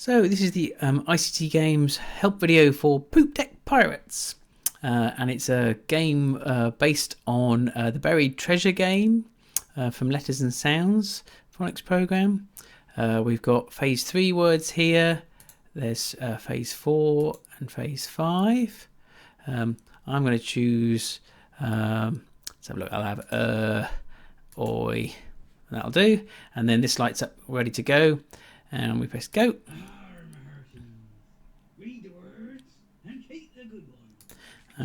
So this is the ICT Games help video for Poop Deck Pirates. And it's a game based on the Buried Treasure game from Letters and Sounds phonics program. We've got phase 3 words here. There's phase 4 and phase 5. I'm going to choose, let's have a look, I'll have oi, and that'll do. And then this lights up ready to go. And we press go.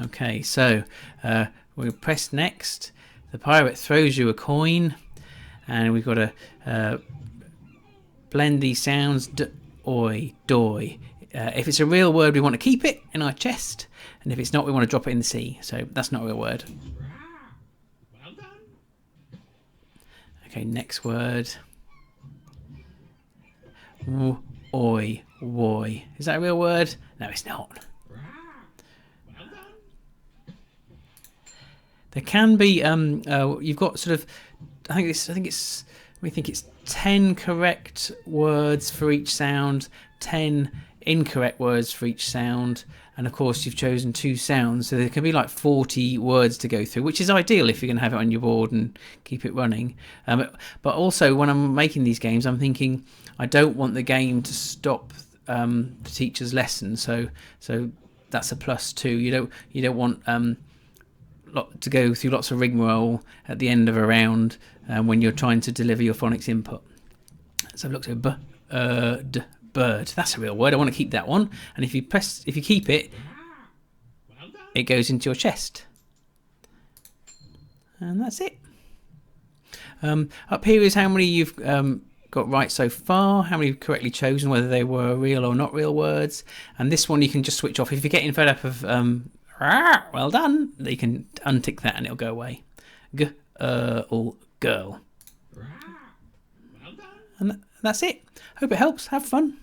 Okay, so we'll press next. The pirate throws you a coin, and we've got to blend these sounds. Oi, doy. If it's a real word, we want to keep it in our chest, and if it's not, we want to drop it in the sea. So that's not a real word. Well done. Okay, next word. Oi, woy. Is that a real word? No, it's not. Well done. There can be you've got sort of I think it's 10 correct words for each sound, 10 incorrect words for each sound, and of course you've chosen 2 sounds, so there can be like 40 words to go through, which is ideal if you're going to have it on your board and keep it running. But also when I'm making these games, I'm thinking I don't want the game to stop the teacher's lesson, so that's a +2. You don't want to go through lots of rigmarole at the end of a round when you're trying to deliver your phonics input. So look at bird. That's a real word. I want to keep that one. And if you keep it, Well done. it goes into your chest. And that's it. Up here is how many you've got right so far, how many you've correctly chosen, whether they were real or not real words. And this one you can just switch off. If you're getting fed up of well done, you can untick that and it'll go away. Or girl. Well done. And that's it. Hope it helps. Have fun.